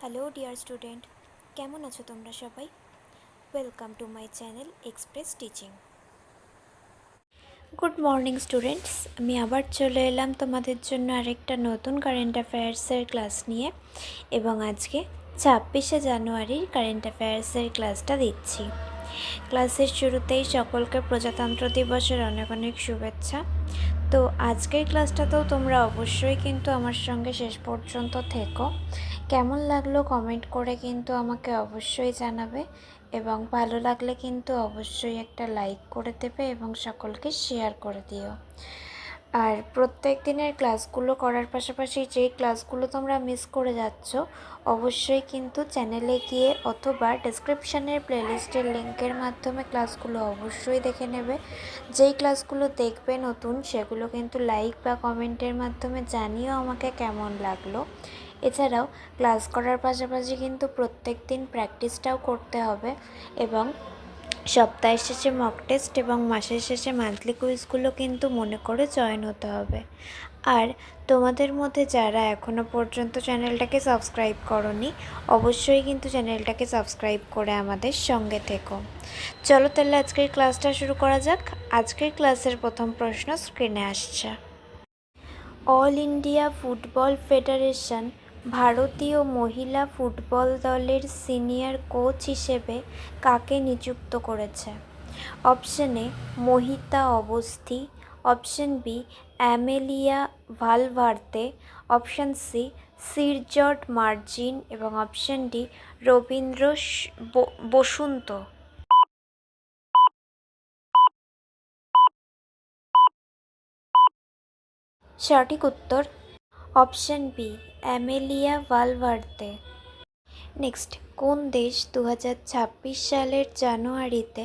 Hello dear student, কেমন আছো তোমরা সবাই? Welcome to my channel express teaching. Good morning students, আমি আবার চলে এলাম তোমাদের জন্য আরেকটা নতুন কারেন্ট অ্যাফেয়ার্সের ক্লাস নিয়ে, এবং আজকে 26শে জানুয়ারির কারেন্ট অ্যাফেয়ার্সের ক্লাসটা দিচ্ছি। ক্লাসের শুরুতেই সকলকে প্রজাতন্ত্র দিবসের অনেক অনেক শুভেচ্ছা। তো আজকের ক্লাসটাতেও তোমরা অবশ্যই কিন্তু আমার সঙ্গে শেষ পর্যন্ত থেকো। কেমন লাগলো কমেন্ট করে কিন্তু আমাকে অবশ্যই জানাবে, এবং ভালো লাগলে কিন্তু অবশ্যই একটা লাইক করে দেবে এবং সকলকে শেয়ার করে দিও। আর প্রত্যেক দিনের ক্লাসগুলো করার পাশাপাশি যেই ক্লাসগুলো তোমরা মিস করে যাচ্ছ, অবশ্যই কিন্তু চ্যানেলে গিয়ে অথবা ডেসক্রিপশানের প্লেলিস্টের লিঙ্কের মাধ্যমে ক্লাসগুলো অবশ্যই দেখে নেবে। যেই ক্লাসগুলো দেখবে নতুন, সেগুলো কিন্তু লাইক বা কমেন্টের মাধ্যমে জানিও আমাকে কেমন লাগলো। এছাড়াও ক্লাস করার পাশাপাশি কিন্তু প্রত্যেক দিন প্র্যাকটিসটাও করতে হবে, এবং সপ্তাহের শেষে মক টেস্ট এবং মাসের শেষে মান্থলি কুইজগুলো কিন্তু মনে করে জয়েন হতে হবে। আর তোমাদের মধ্যে যারা এখনও পর্যন্ত চ্যানেলটাকে সাবস্ক্রাইব করোনি, অবশ্যই কিন্তু চ্যানেলটাকে সাবস্ক্রাইব করে আমাদের সঙ্গে থেকো। চলো তাহলে আজকের ক্লাসটা শুরু করা যাক। আজকের ক্লাসের প্রথম প্রশ্ন স্ক্রিনে আসছে। অল ইন্ডিয়া ফুটবল ফেডারেশন ভারতীয় মহিলা ফুটবল দলের সিনিয়র কোচ হিসেবে কাকে নিযুক্ত করেছে? Option A Mohita Awasthi, option B Amelia Valverde, option C Sjoerd Marijne এবং অপশন ডি রবীন্দ্র বসুন্ত। সঠিক উত্তর option B Amelia Valverde. Next, কোন দেশ 2026 সালের জানুয়ারিতে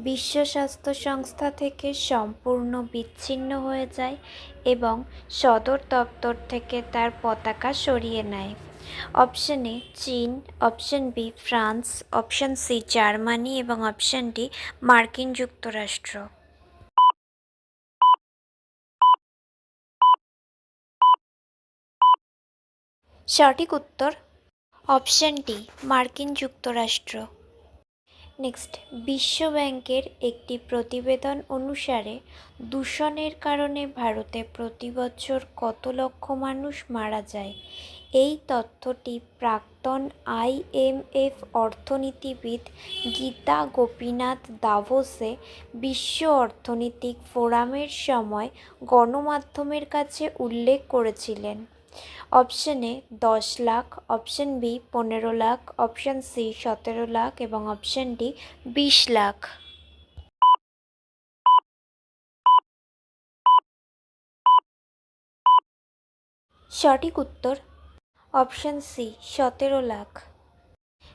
বিশ্ব স্বাস্থ্য সংস্থা থেকে সম্পূর্ণ বিচ্ছিন্ন হয়ে যায় এবং সদর দপ্তর থেকে তার পতাকা সরিয়ে নেয়? অপশন এ চীন, option B France, option C Germany এবং অপশন ডি মার্কিন যুক্তরাষ্ট্র। সঠিক উত্তর অপশন ডি মার্কিন যুক্তরাষ্ট্র। নেক্সট, বিশ্ব ব্যাংকের একটি প্রতিবেদন অনুসারে দূষণের কারণে ভারতে প্রতি বছর কত লক্ষ মানুষ মারা যায়? এই তথ্যটি প্রাক্তন IMF অর্থনীতিবিদ গীতা গোপীনাথ দাভোসে বিশ্ব অর্থনৈতিক ফোরামের সময় গণমাধ্যমের কাছে উল্লেখ করেছিলেন। Option A 10 lakh, option B 15 lakh, option C 17 lakh এবং অপশন ডি 20 লাখ। সঠিক উত্তর অপশন সি 17 লাখ।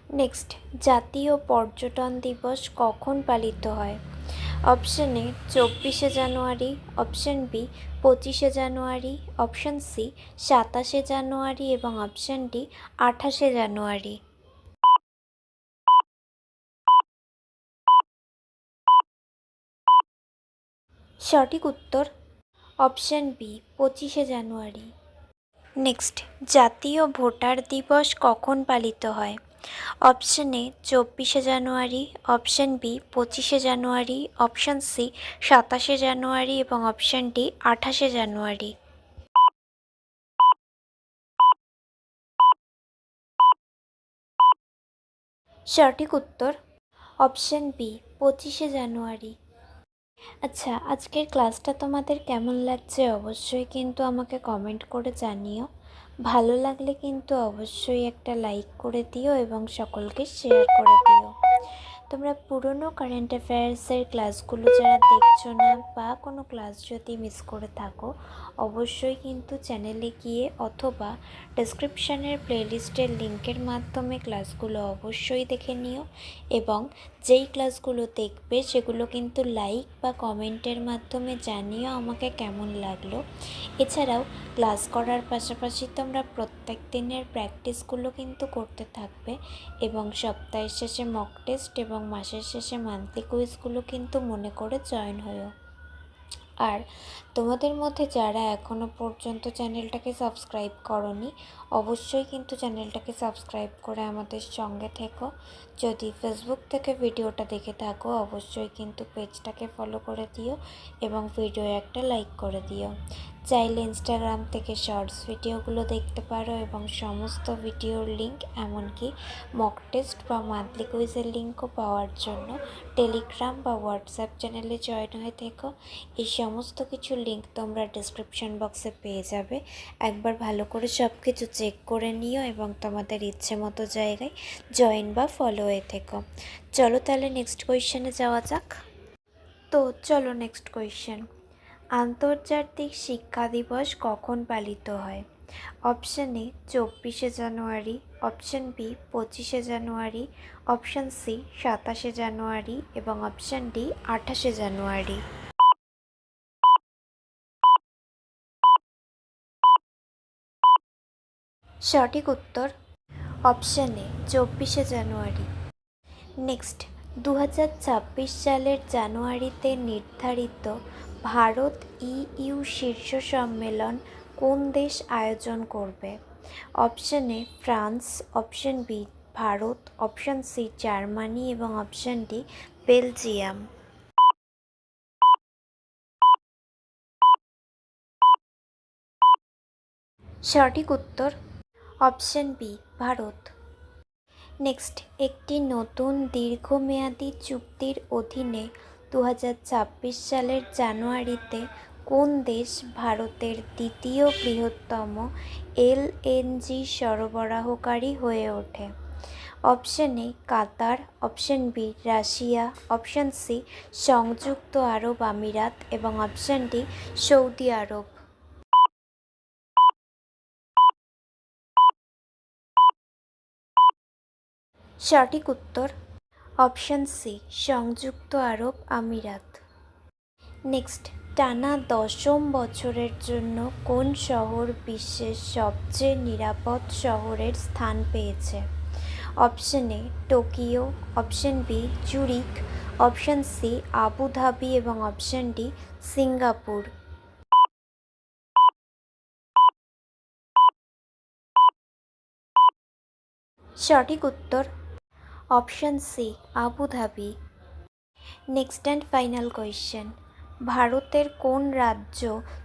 নেক্সট, জাতীয় পর্যটন দিবস কখন পালিত হয়? অপশন এ 24শে জানুয়ারি, অপশন বি 25শে জানুয়ারি, অপশন সি 27শে জানুয়ারি এবং অপশন ডি 28শে জানুয়ারি। সঠিক উত্তর অপশন বি 25শে জানুয়ারি। নেক্সট, জাতীয় ভোটার দিবস কখন পালিত হয়? অপশন এ 24শে জানুয়ারি, অপশন বি 25শে জানুয়ারি, অপশন সি 27শে জানুয়ারি এবং অপশন ডি 28শে জানুয়ারি। সঠিক উত্তর অপশন বি 25শে জানুয়ারি। আচ্ছা, আজকের ক্লাসটা তোমাদের কেমন লাগছে অবশ্যই কিন্তু আমাকে কমেন্ট করে জানিও। ভালো লাগলে কিন্তু অবশ্যই একটা লাইক করে দিও এবং সকলকে শেয়ার করে দিও। তোমরা পুরনো কারেন্ট অ্যাফেয়ার্সের ক্লাসগুলো যারা দেখছো না, বা কোনো ক্লাস যদি মিস করে থাকো, অবশ্যই কিন্তু চ্যানেলে গিয়ে অথবা ডেসক্রিপশানের প্লেলিস্টের লিঙ্কের মাধ্যমে ক্লাসগুলো অবশ্যই দেখে নিও, এবং যেই ক্লাসগুলো দেখবে সেগুলো কিন্তু লাইক বা কমেন্টের মাধ্যমে জানিও আমাকে কেমন লাগলো। এছাড়াও ক্লাস করার পাশাপাশি তোমরা প্রত্যেক দিনের প্র্যাকটিসগুলো কিন্তু করতে থাকবে, এবং সপ্তাহের শেষে মক টেস্ট এবং মাসের শেষে মান্থলি কুইজগুলো কিন্তু মনে করে জয়েন হয়েও। আর তোমাদের মধ্যে যারা এখনও পর্যন্ত চ্যানেলটাকে সাবস্ক্রাইব করনি, অবশ্যই কিন্তু চ্যানেলটাকে সাবস্ক্রাইব করে আমাদের সঙ্গে থেকো। যদি ফেসবুক থেকে ভিডিওটা দেখে থাকো, অবশ্যই কিন্তু পেজটাকে ফলো করে দিও এবং ভিডিও একটা লাইক করে দিও। চাইলে ইনস্টাগ্রাম থেকে শর্টস ভিডিওগুলো দেখতে পারো এবং সমস্ত ভিডিওর লিঙ্ক, এমনকি মক টেস্ট বা মান্থলি কুইজের লিঙ্কও পাওয়ার জন্য টেলিগ্রাম বা হোয়াটসঅ্যাপ চ্যানেলে জয়েন হয়ে থেকো। এই সমস্ত কিছুর লিঙ্ক তোমরা ডিসক্রিপশন বক্সে পেয়ে যাবে। একবার ভালো করে সব কিছু চেক করে নিও এবং তোমাদের ইচ্ছে মতো জায়গায় জয়েন বা ফলো হয়ে থেকো। চলো তাহলে নেক্সট কোয়েশ্চেনে যাওয়া যাক। তো চলো নেক্সট কোয়েশ্চেন। আন্তর্জাতিক শিক্ষা দিবস কখন পালিত হয়? অপশান এ 24শে জানুয়ারি, অপশান বি 25শে জানুয়ারি, অপশান সি 27শে জানুয়ারি এবং অপশান ডি 28শে জানুয়ারি। সঠিক উত্তর অপশান এ 24শে জানুয়ারি। নেক্সট, 2026 সালের জানুয়ারিতে নির্ধারিত ভারত ইইউ শীর্ষ সম্মেলন কোন দেশ আয়োজন করবে? Option A France, option B Bharat, option C Germany এবং অপশান ডি বেলজিয়াম। সঠিক উত্তর অপশান বি ভারত। নেক্সট, একটি নতুন দীর্ঘমেয়াদী চুক্তির অধীনে 2026 সালের জানুয়ারিতে কোন দেশ ভারতের দ্বিতীয় বৃহত্তম এলএনজি সরবরাহকারী হয়ে ওঠে? Option A Qatar, option B Russia, option C সংযুক্ত আরব আমিরাত এবং অপশান ডি সৌদি আরব। সঠিক উত্তর অপশান সি সংযুক্ত আরব আমিরাত। নেক্সট, টানা 10ম বছরের জন্য কোন শহর বিশ্বের সবচেয়ে নিরাপদ শহরের স্থান পেয়েছে? Option A Tokyo, option B Zurich, option C Abu Dhabi এবং অপশান ডি সিঙ্গাপুর। সঠিক উত্তর option C Abu Dhabi. Next and final question. ভারতের কোন রাজ্য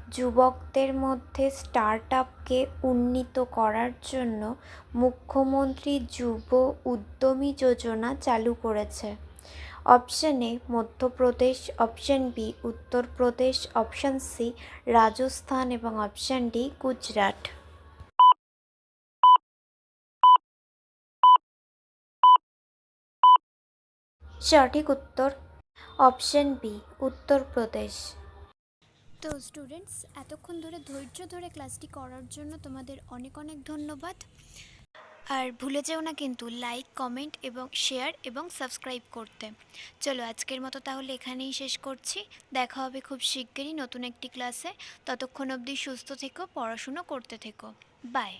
যুবকদের মধ্যে স্টার্ট আপকে উন্নীত করার জন্য মুখ্যমন্ত্রী যুব উদ্যমী যোজনা চালু করেছে? Option A Madhya Pradesh, option B Uttar Pradesh, option C Rajasthan এবং অপশান ডি গুজরাট। সঠিক উত্তর অপশান বি উত্তরপ্রদেশ। তো স্টুডেন্টস, এতক্ষণ ধরে ধৈর্য ধরে ক্লাসটি করার জন্য তোমাদের অনেক অনেক ধন্যবাদ। আর ভুলে যেও না কিন্তু লাইক, কমেন্ট এবং শেয়ার এবং সাবস্ক্রাইব করতে। চলো আজকের মতো তাহলে এখানেই শেষ করছি। দেখা হবে খুব শিগগিরই নতুন একটি ক্লাসে। ততক্ষণ অবধি সুস্থ থেকো, পড়াশুনো করতে থেকো। বাই।